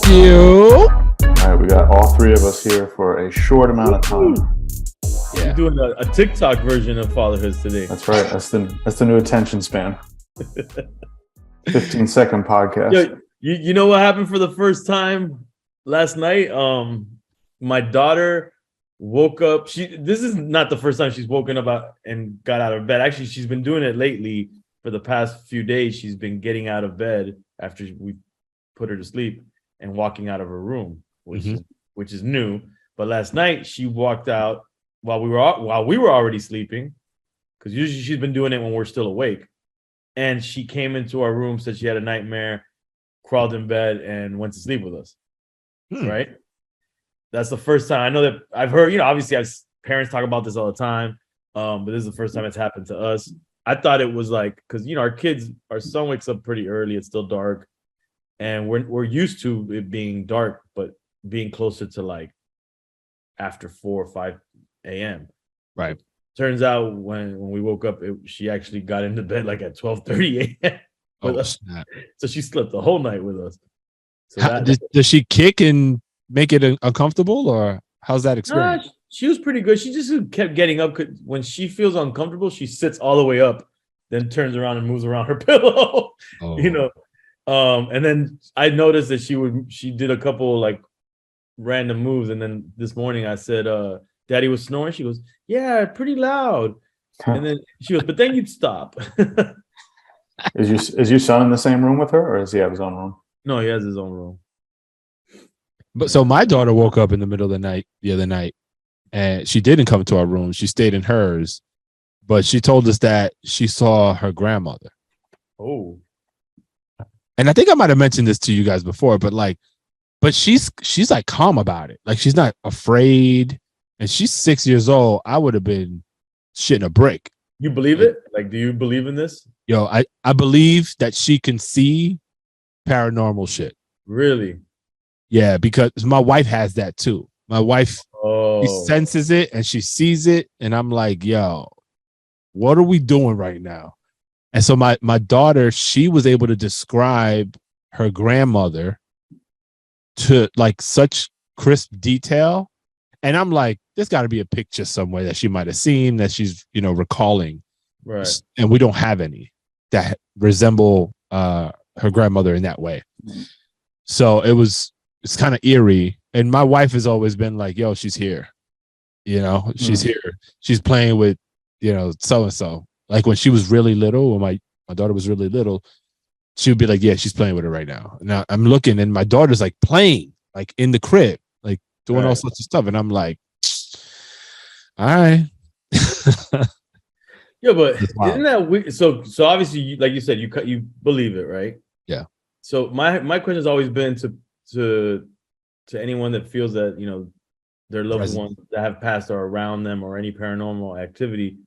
you. All right, we got all three of us here for a short amount of time. Yeah. You're doing a TikTok version of fatherhood today. That's right. That's the new attention span. 15-second podcast. Yo, you know what happened for the first time last night? My daughter woke up. This is not the first time she's woken up and got out of bed. Actually, she's been doing it lately for the past few days. She's been getting out of bed after we put her to sleep and walking out of her room, which is new. But last night she walked out while we were already sleeping, because usually she's been doing it when we're still awake. And she came into our room, said she had a nightmare, crawled in bed, and went to sleep with us. Right? That's the first time. I know that I've heard, obviously parents talk about this all the time, but this is the first time it's happened to us. I thought it was like, because our son wakes up pretty early. It's still dark, and we're used to it being dark, but being closer to like after 4 or 5 a.m. Right. Turns out when we woke up, she actually got into bed like at 12:30 a.m. with us. Snap. So she slept the whole night with us. So does she kick and make it uncomfortable, or how's that experience? She was pretty good. She just kept getting up. When she feels uncomfortable, she sits all the way up, then turns around and moves around her pillow. And then I noticed that she did a couple like random moves, and then this morning I said, Daddy was snoring. She goes, yeah, pretty loud. And then she goes, but then you'd stop. Is your son in the same room with her, or does he have his own room? No, he has his own room. But so my daughter woke up in the middle of the night the other night, and she didn't come to our room. She stayed in hers, but she told us that she saw her grandmother. Oh. And I think I might have mentioned this to you guys before, but she's like calm about it. Like she's not afraid, and she's 6 years old. I would have been shitting a brick. You believe it? Like, do you believe in this? Yo, I believe that she can see paranormal shit. Really? Yeah, because my wife has that too. My wife, she senses it and she sees it, and I'm like, yo, what are we doing right now? And so my daughter, she was able to describe her grandmother to like such crisp detail. And I'm like, there's got to be a picture somewhere that she might have seen that she's, recalling. Right. And we don't have any that resemble her grandmother in that way. So it's kind of eerie. And my wife has always been like, yo, she's here. She's here. She's playing with, so-and-so. Like when she was really little, when my daughter was really little, she would be like, yeah, she's playing with her right now. Now I'm looking, and my daughter's like playing, like in the crib, like doing all sorts of stuff. And I'm like, all right. Yeah, but isn't that weird? So obviously, like you said, you believe it, right? Yeah. So my question has always been to anyone that feels that their loved ones that have passed are around them, or any paranormal activity.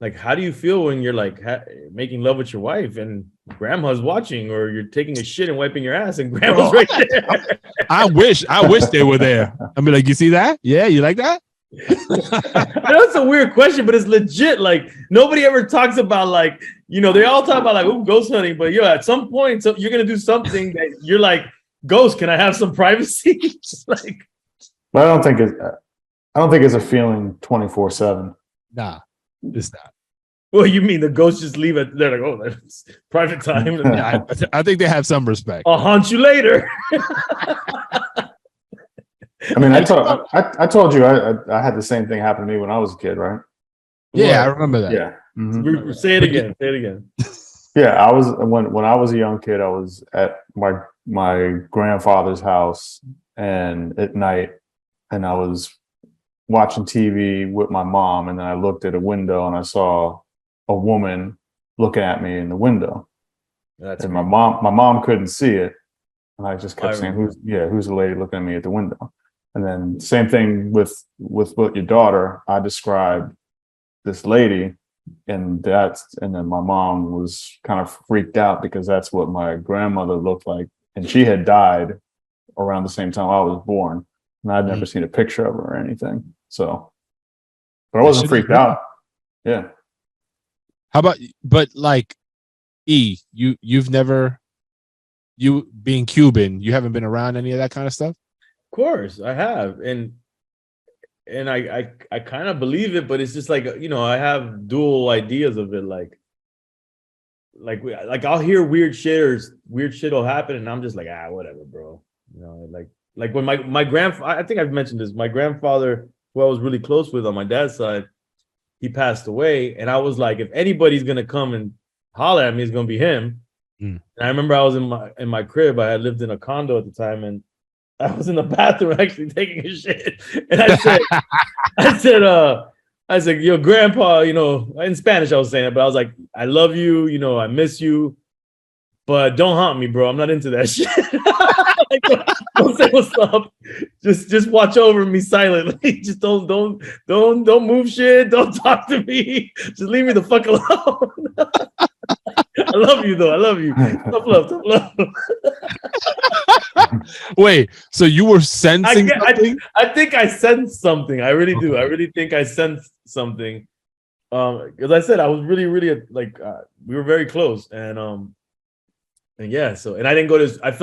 Like, how do you feel when you're like making love with your wife and grandma's watching, or you're taking a shit and wiping your ass and grandma's right there? I wish they were there. I'd be like, you see that? Yeah, you like that? I know it's a weird question, but it's legit. Like, nobody ever talks about they all talk about like ghost hunting, but at some point, so you're gonna do something that you're like, ghost, can I have some privacy? Like, but I don't think it's a feeling 24/7. Nah, it's not. Well, you mean the ghosts just leave it? They're like, oh, that's private time. Yeah, I think they have some respect. I'll haunt you later. I mean, I told you I had the same thing happen to me when I was a kid, right? Yeah, I remember that. Yeah. Mm-hmm. Say it again. Say it again. Yeah, I was when I was a young kid. I was at my grandfather's house, and at night, and I was watching TV with my mom, and then I looked at a window and I saw a woman looking at me in the window. And my mom couldn't see it, and I just kept saying, "Who's the lady looking at me at the window?" And then same thing with your daughter. I described this lady, and then my mom was kind of freaked out because that's what my grandmother looked like, and she had died around the same time I was born, and I'd never seen a picture of her or anything. So, but I wasn't freaked out. Yeah. How about, but like, you've never you being Cuban, you haven't been around any of that kind of stuff? Of course, I have, and I kind of believe it, but it's just like, I have dual ideas of it, like I'll hear weird shit or weird shit will happen, and I'm just like, whatever, bro. Like when my grandfather, I think I've mentioned this, my grandfather, who I was really close with on my dad's side, he passed away, and I was like, if anybody's gonna come and holler at me, it's gonna be him. And I remember I was in my crib. I had lived in a condo at the time, and I was in the bathroom actually taking a shit, and I said, yo, grandpa, in Spanish I was saying it, but I was like, I love you, I miss you, but don't haunt me, bro. I'm not into that shit. Like, don't say what's up. Just watch over me silently. Just don't move shit. Don't talk to me. Just leave me the fuck alone. I love you though. I love you. Tough love. Wait, so you were sensing something? I think I sensed something. I really do. I really think I sensed something. Because I said I was really we were very close, and yeah. So, and I didn't go to his. I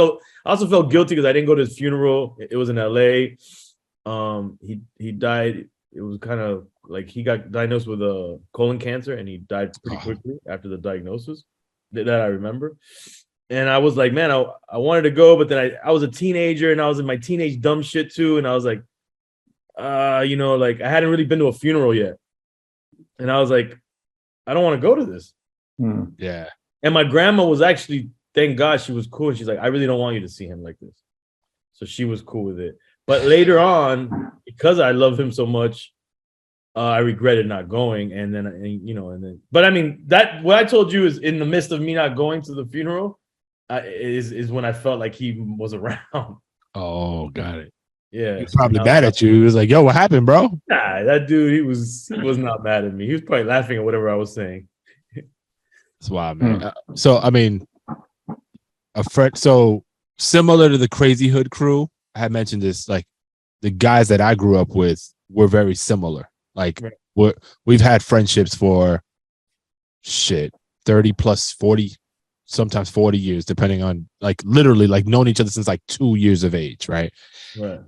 also felt guilty because I didn't go to his funeral. It was in LA. He died. It was kind of like he got diagnosed with a colon cancer, and he died pretty quickly after the diagnosis. That I remember. And I was like, man, I wanted to go, but then I was a teenager and I was in my teenage dumb shit too. And I was like, like I hadn't really been to a funeral yet. And I was like, I don't want to go to this. Yeah. And my grandma was actually, thank God, she was cool. And she's like, I really don't want you to see him like this. So she was cool with it. But later on, because I love him so much, I regretted not going. And then, but I mean, that what I told you is in the midst of me not going to the funeral, is when I felt like he was around. Oh, got it. Yeah, he was probably mad at you. He was like, "Yo, what happened, bro?" Nah, that dude, he was not mad at me. He was probably laughing at whatever I was saying. That's wild, man. So I mean, a friend. So similar to the Crazy Hood crew, I had mentioned this. Like the guys that I grew up with were very similar. Like we've had friendships for 30 plus 40. Sometimes 40 years, depending on like literally like known each other since like 2 years of age, right?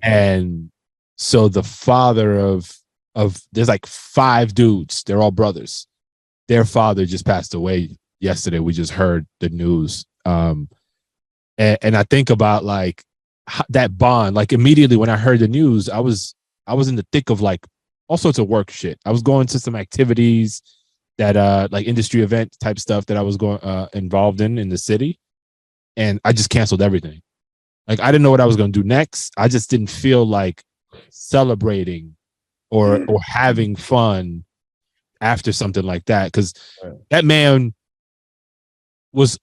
And so the father of there's like 5 dudes, they're all brothers. Their father just passed away yesterday. We just heard the news. And I think about like that bond. Like immediately when I heard the news, I was in the thick of like all sorts of work shit. I was going to some activities that like industry event type stuff that I was going involved in the city, and I just canceled everything. Like I didn't know what I was going to do next. I just didn't feel like celebrating or having fun after something like that, because that man was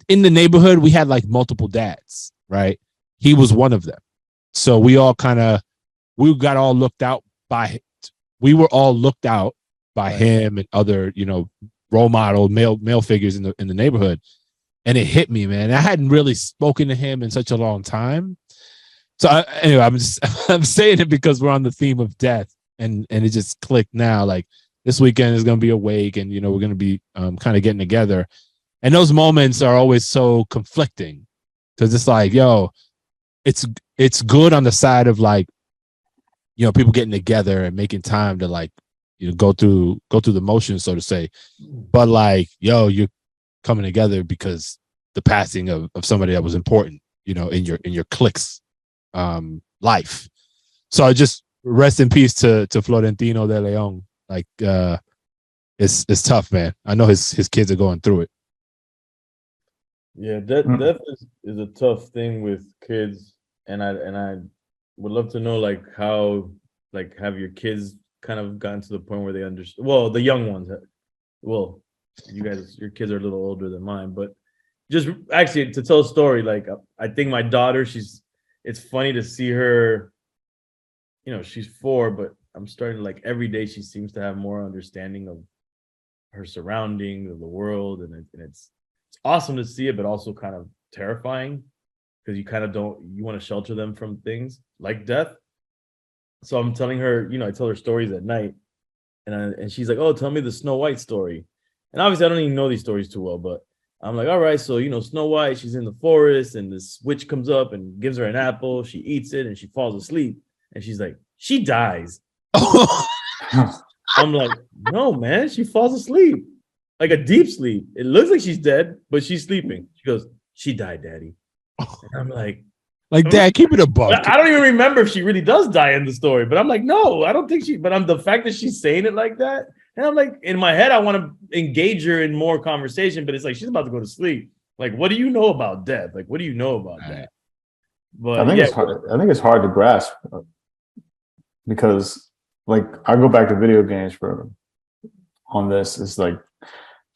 in the neighborhood. We had like multiple dads, right? He was one of them. So we all got all looked out by. We were all looked out by him and other, role model male figures in the neighborhood. And it hit me, man. I hadn't really spoken to him in such a long time. So anyway, I'm saying it because we're on the theme of death, and it just clicked now. Like this weekend is going to be a wake, and we're going to be kind of getting together. And those moments are always so conflicting, because it's like, yo, it's good on the side of like, people getting together and making time to like, go through the motions, so to say. But like, yo, you're coming together because the passing of somebody that was important, in your clique's life. So I just rest in peace to Florentino de Leon. Like it's tough, man. I know his kids are going through it. Yeah, death is a tough thing with kids, and I would love to know like how, like, have your kids kind of gotten to the point where they understand? Well, the young ones, well, your kids are a little older than mine, but just actually to tell a story, like I think my daughter, it's funny to see her, she's 4, but I'm starting to like every day she seems to have more understanding of her surroundings, of the world, and it's awesome to see it, but also kind of terrifying, because you kind of you want to shelter them from things like death. So I'm telling her, I tell her stories at night, and she's like, "Oh, tell me the Snow White story." And obviously, I don't even know these stories too well, but I'm like, all right, so Snow White, she's in the forest, and this witch comes up and gives her an apple. She eats it and she falls asleep. And she's like, she dies. I'm like, no, man, she falls asleep. Like a deep sleep. It looks like she's dead, but she's sleeping. She goes, she died, Daddy. And I'm like, Dad, keep it a buck. I don't even remember if she really does die in the story, but I'm like, no, I don't think she, but the fact that she's saying it like that. And I'm like, in my head, I want to engage her in more conversation, but it's like, she's about to go to sleep. Like, what do you know about death? Like, what do you know about that? But I think it's hard. I think it's hard to grasp because, like, I go back to video games on this. It's like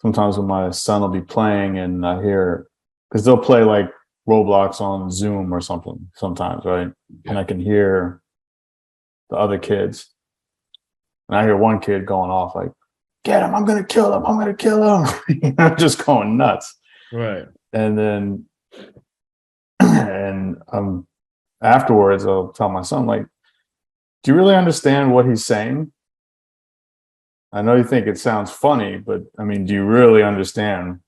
sometimes when my son will be playing and I hear, because they'll play like Roblox on Zoom or something sometimes, right? Yeah. And I can hear the other kids. And I hear one kid going off like, get him, I'm going to kill him, I'm going to kill him. Just going nuts. Right. And then, afterwards, I'll tell my son, like, do you really understand what he's saying? I know you think it sounds funny, but I mean, do you really understand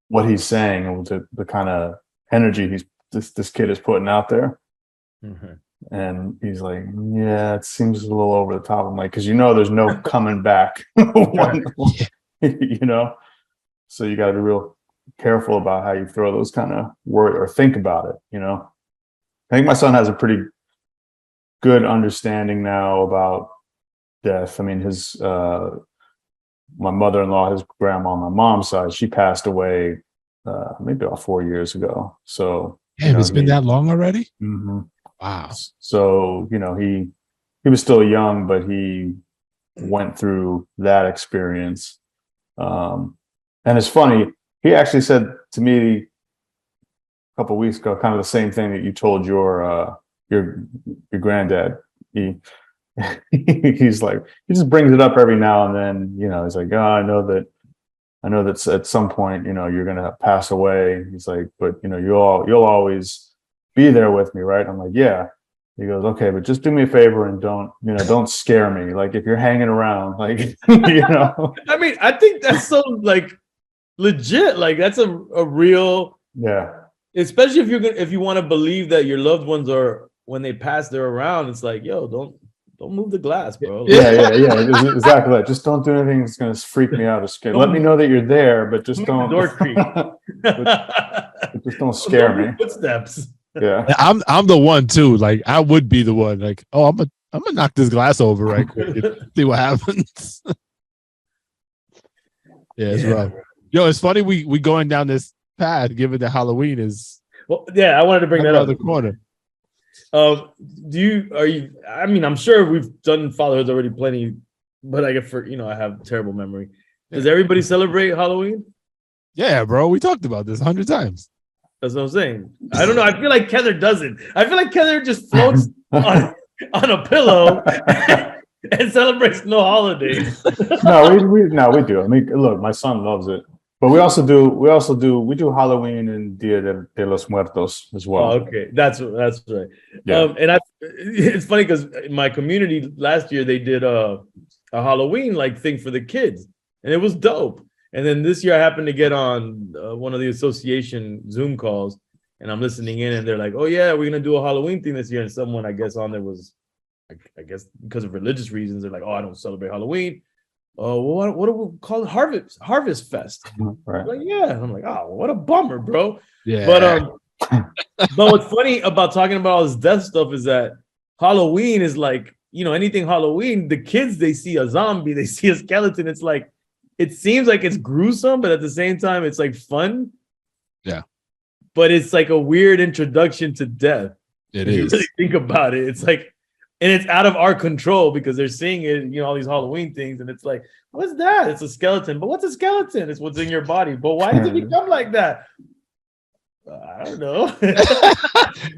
what he's saying and the kind of energy this kid is putting out there? Mm-hmm. And he's like, yeah, it seems a little over the top. I'm like, because there's no coming back. So you got to be real careful about how you throw those kind of words or think about it. I think my son has a pretty good understanding now about death. I mean, my mother-in-law, his grandma on my mom's side, she passed away maybe about 4 years ago. So it's been that long already. Mm-hmm. Wow. So he was still young, but he went through that experience. And it's funny, he actually said to me a couple of weeks ago, kind of the same thing that you told your granddad. He's like, he just brings it up every now and then. He's like, oh, I know that at some point, you're gonna pass away. He's like, but you'll always be there with me, right? I'm like, yeah. He goes, okay, but just do me a favor and don't scare me. Like if you're hanging around, like I mean, I think that's so like legit. Like that's a real, yeah. Especially if you want to believe that your loved ones are, when they pass, they're around. It's like, yo, don't move the glass, bro. Yeah, exactly. That. Just don't do anything that's gonna freak me out or scare. Let me know that you're there, but just don't. Door creak. but just don't scare me. Footsteps. Yeah, I'm the one too. Like I would be the one. Like, oh, I'm gonna knock this glass over right quick and see what happens. It's rough. Yo, it's funny we going down this path given that Halloween is. Well, yeah, I wanted to bring that up. The corner. I mean, I'm sure we've done fatherhoods already plenty, but I get I have terrible memory. Does everybody celebrate Halloween? Yeah, bro. We talked about this 100 times. That's what I'm saying. I don't know. I feel like Heather doesn't. I feel like Heather just floats on a pillow and celebrates no holidays. No, we do. I mean, look, my son loves it. But we do Halloween and Dia de los Muertos as well. Oh, okay, that's right. Yeah. And it's funny because in my community last year they did a Halloween like thing for the kids, and it was dope. And then this year I happened to get on one of the association Zoom calls, and I'm listening in, and they're like, "Oh yeah, we're gonna do a Halloween thing this year." And someone I guess on there was, I guess because of religious reasons, they're like, "Oh, I don't celebrate Halloween." Oh, well, what do we call it? Harvest Fest. Right. Like, yeah. And I'm like, oh, what a bummer, bro. Yeah. But what's funny about talking about all this death stuff is that Halloween is like, anything Halloween, the kids, they see a zombie, they see a skeleton. It's like, it seems like it's gruesome, but at the same time, it's like fun. Yeah. But it's like a weird introduction to death. It if is. you really think about it. It's like, and it's out of our control because they're seeing it, all these Halloween things, and it's like, what's that? It's a skeleton. But what's a skeleton? It's what's in your body. But why does it become like that? I don't know.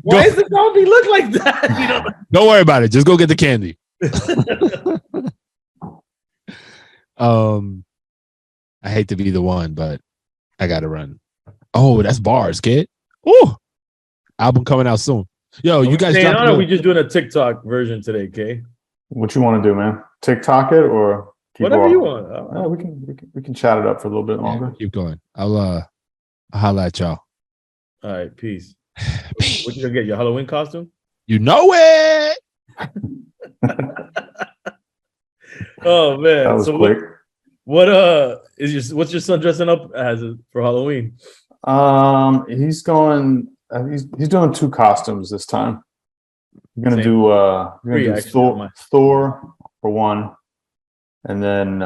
Why does the zombie look like that? Don't worry about it. Just go get the candy. I hate to be the one, but I gotta run. Oh, that's bars, kid. Oh, album coming out soon. Yo, you guys. We just doing a TikTok version today, Kay? What you want to do, man? TikTok it or whatever you want. We can chat it up for a little bit longer. Keep going. I'll I'll holla at y'all. All right, peace. What you gonna get? Your Halloween costume? You know it. Oh man, That was so quick. what's your son dressing up as for Halloween? He's going. He's doing 2 costumes this time. We're gonna Same. do we're gonna Three, do actually, Thor, mine. Thor for one, and then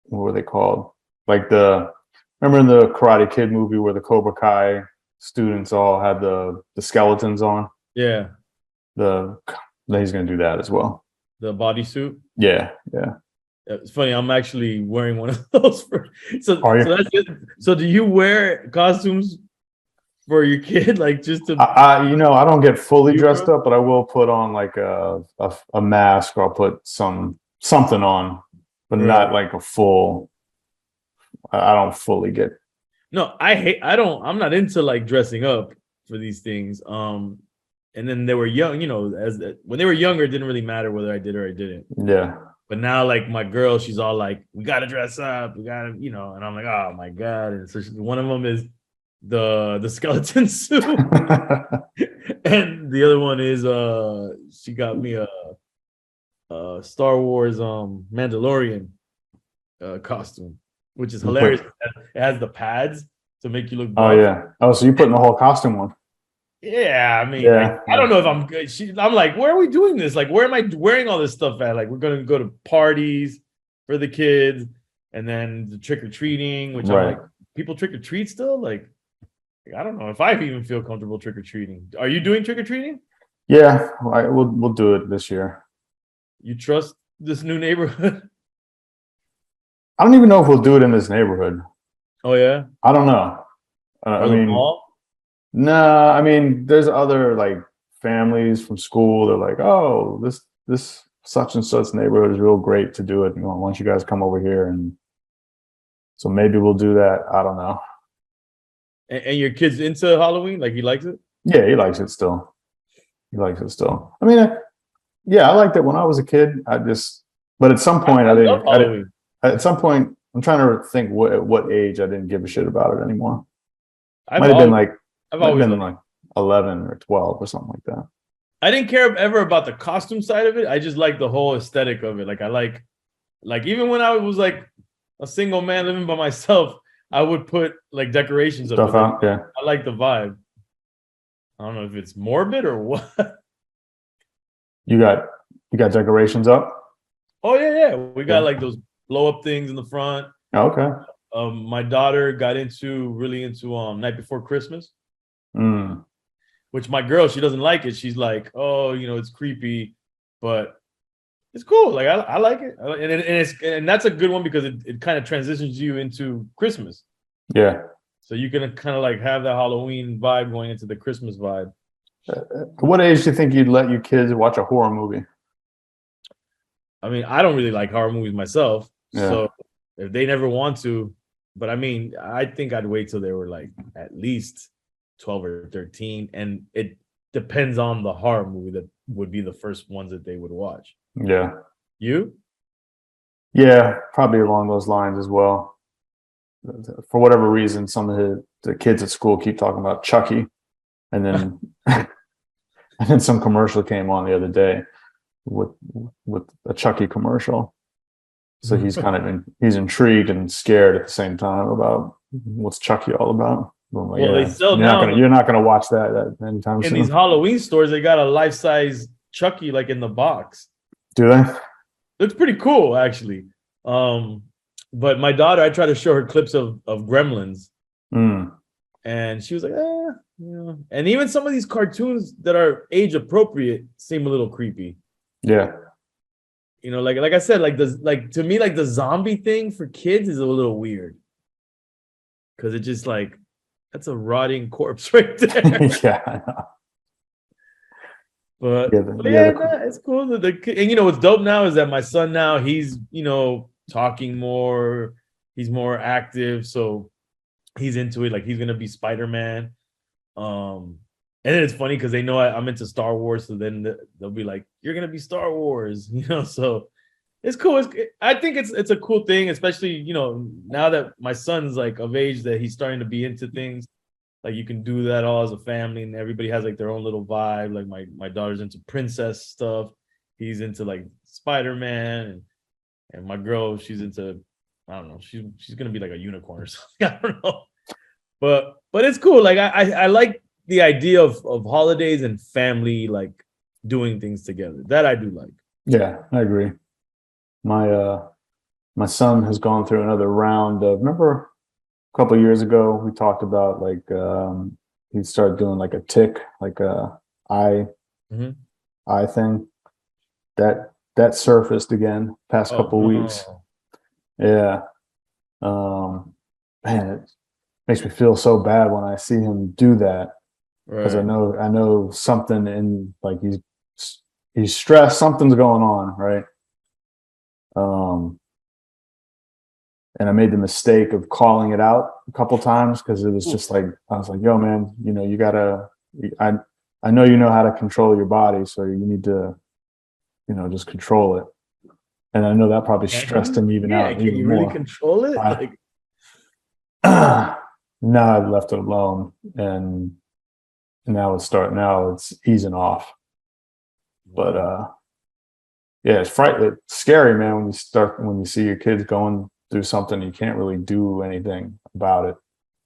what were they called? Like remember in the Karate Kid movie where the Cobra Kai students all had the skeletons on? Yeah, Then he's gonna do that as well. the bodysuit. Yeah. It's funny. I'm actually wearing one of those. Are you? So that's it. So do you wear costumes for your kid, like just to? I don't get fully You, dressed bro? up, but I will put on like a mask, or I'll put something on, but Right. not like a full. I don't fully get. No, I'm not into like dressing up for these things. And then they were young, when they were younger, it didn't really matter whether I did or I didn't. Yeah. But now, like my girl, she's all like, "We gotta dress up, we gotta," and I'm like, "Oh my god!" And so one of them is the skeleton suit, and the other one is she got me a Star Wars Mandalorian costume, which is hilarious. It has the pads to make you look buff. Oh yeah. Oh, so you're putting the whole costume on? Yeah, I mean, Yeah. I don't know if I'm good. I'm like, where are we doing this? Like, where am I wearing all this stuff at? Like, we're gonna go to parties for the kids, and then the trick or treating, which I'm Right. like, people trick or treat still? Like, I don't know if I even feel comfortable trick or treating. Are you doing trick or treating? Yeah. We'll do it this year. You trust this new neighborhood? I don't even know if we'll do it in this neighborhood. Oh yeah, I don't know. I or the mean, mall? nah. I mean, there's other like families from school. They're like, oh, this such and such neighborhood is real great to do it. Why don't you guys come over here? And so maybe we'll do that. I don't know. And your kid's into Halloween? Like he likes it? Yeah, he likes it still. I mean, yeah, I liked it when I was a kid. But at some point, I love Halloween. At some point, I'm trying to think at what age I didn't give a shit about it anymore. I've Might have been always like 11 or 12 or something like that. I didn't care ever about the costume side of it. I just like the whole aesthetic of it. Like I like even when I was like a single man living by myself, I would put like decorations up. Stuff out, yeah. I like the vibe. I don't know if it's morbid or what. You got decorations up? Oh yeah. We got like those blow up things in the front. Oh, okay. My daughter got really into Night Before Christmas. Which my girl, she doesn't like it. She's like, oh, it's creepy, but it's cool. Like I like it, and that's a good one because it kind of transitions you into Christmas. Yeah. So you can kind of like have that Halloween vibe going into the Christmas vibe. What age do you think you'd let your kids watch a horror movie? I mean, I don't really like horror movies myself, Yeah. so if they never want to, but I mean, I think I'd wait till they were like at least 12 or 13, and it depends on the horror movie that would be the first ones that they would watch. Yeah. You? Yeah, probably along those lines as well. For whatever reason, some of the kids at school keep talking about Chucky, and then and then some commercial came on the other day with a Chucky commercial. So he's he's intrigued and scared at the same time about what's Chucky all about. Like, well, they sell you're not gonna watch that anytime soon. In these Halloween stores, they got a life-size Chucky like in the box. Do they? It's pretty cool, actually. But my daughter, I try to show her clips of Gremlins, and she was like, And even some of these cartoons that are age appropriate seem a little creepy. Yeah. Like I said, to me, like the zombie thing for kids is a little weird because it just like that's a rotting corpse right there. Yeah, I know. But it's cool. And what's dope now is that my son now he's talking more, he's more active, so he's into it. Like he's gonna be Spider-Man. And then it's funny because they know I'm into Star Wars, so then they'll be like, "You're gonna be Star Wars," So It's cool. I think it's a cool thing, especially, you know, now that my son's like of age that he's starting to be into things. Like you can do that all as a family, and everybody has like their own little vibe. Like my daughter's into princess stuff. He's into like Spider-Man, and my girl, she's into, I don't know, she's gonna be like a unicorn or something. I don't know. But it's cool. Like I like the idea of holidays and family like doing things together. That I do like. Yeah, I agree. My son has gone through another round of, remember a couple of years ago we talked about like he started doing like a tick, like a eye eye thing. That surfaced again past couple weeks. Yeah. Man, it makes me feel so bad when I see him do that. Because I know something in, like, he's stressed, something's going on, right? And I made the mistake of calling it out a couple times because it was just like, I was like, yo, man, you know, you gotta, I know you know how to control your body, so you need to, you know, just control it. And I know that probably stressed him even out. Can you really control it? Now I've left it alone, and now it's easing off. But yeah, it's frightening. It's scary, man, when you see your kids going through something, you can't really do anything about it.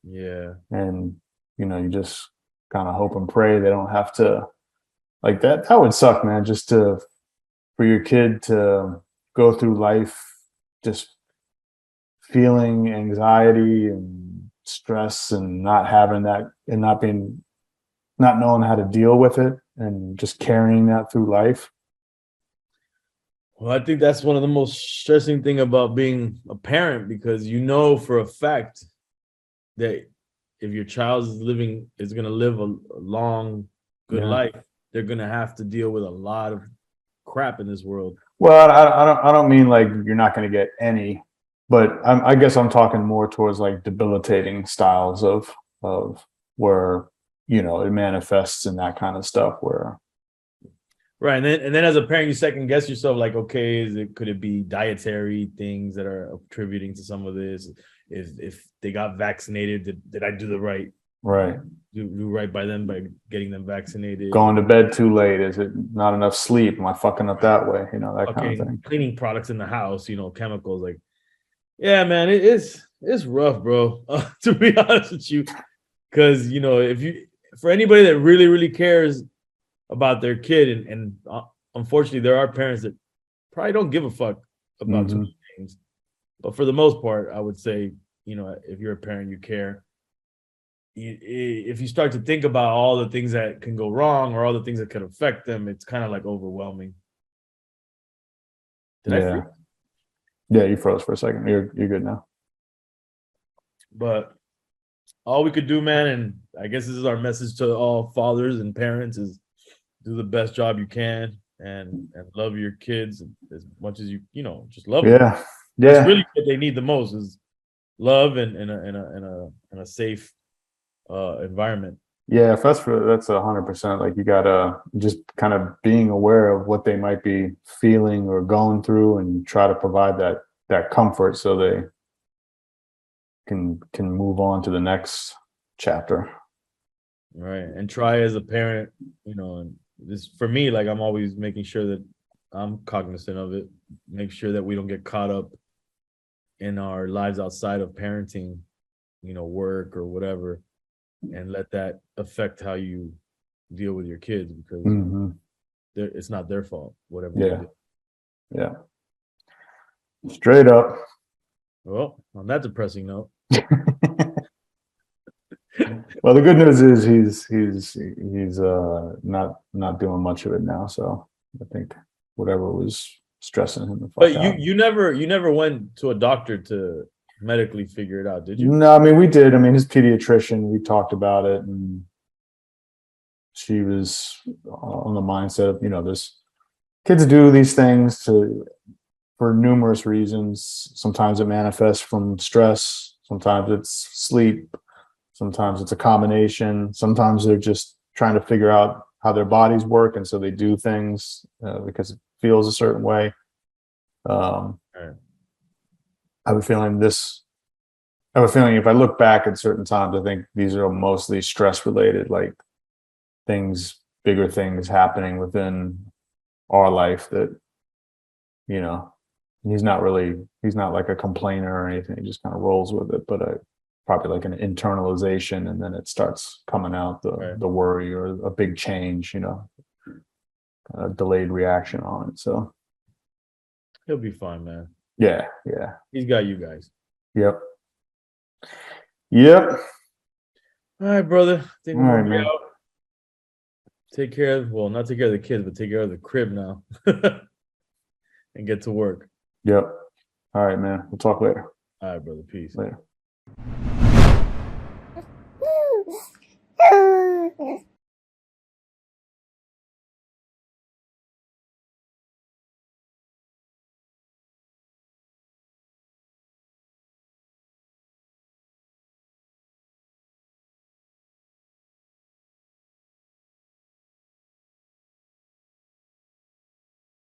Yeah. And you know, you just kind of hope and pray they don't have to, like, that would suck, man, just for your kid to go through life just feeling anxiety and stress and not having that, and not knowing how to deal with it and just carrying that through life. Well, I think that's one of the most stressing thing about being a parent, because you know for a fact that if your child is going to live a long, good life, they're going to have to deal with a lot of crap in this world. Well, I don't mean like you're not going to get any, but I guess I'm talking more towards like debilitating styles of where, you know, it manifests in that kind of stuff where. Right. And then as a parent, you second guess yourself, like, okay, could it be dietary things that are attributing to some of this? If they got vaccinated, did I do the right do right by them by getting them vaccinated? Going to bed too late, is it not enough sleep? Am I fucking up that way? You know, that kind of thing. Cleaning products in the house, you know, chemicals, like, yeah, man, it's rough, bro. To be honest with you, because, you know, for anybody that really, really cares about their kid, and unfortunately there are parents that probably don't give a fuck about too many things, but for the most part, I would say, you know, if you're a parent, you care. If you start to think about all the things that can go wrong or all the things that could affect them, it's kind of like overwhelming. Yeah, you froze for a second. You're good now. But all we could do, man, and I guess this is our message to all fathers and parents, is do the best job you can and love your kids as much as you know, just love them. Yeah. That's really what they need the most, is love and a safe environment. Yeah, if that's 100%. Like, you gotta just kind of being aware of what they might be feeling or going through, and try to provide that comfort so they can move on to the next chapter. Right. And try as a parent, you know, and this, for me, like, I'm always making sure that I'm cognizant of it, make sure that we don't get caught up in our lives outside of parenting, you know, work or whatever, and let that affect how you deal with your kids, because it's not their fault, whatever they do. Yeah. Straight up. Well, on that depressing note. Well, the good news is he's not doing much of it now, so I think whatever was stressing him the fuck but out. you never went to a doctor to medically figure it out, did you? No, I mean, we did. I mean, his pediatrician, we talked about it, and she was on the mindset of, you know, this kids do these things for numerous reasons. Sometimes it manifests from stress, sometimes it's sleep, sometimes it's a combination, sometimes they're just trying to figure out how their bodies work, and so they do things because it feels a certain way. I have a feeling if I look back at certain times, I think these are mostly stress related, like bigger things happening within our life that, you know, he's not like a complainer or anything. He just kind of rolls with it, but probably like an internalization, and then it starts coming out, the worry or a big change, you know, a delayed reaction on it. So he'll be fine, man. Yeah. He's got you guys. Yep. All right, brother. I think All right, man. out. Take care of, well, not take care of the kids, but take care of the crib now. And get to work. Yep. All right, man. We'll talk later. All right, brother. Peace. Later.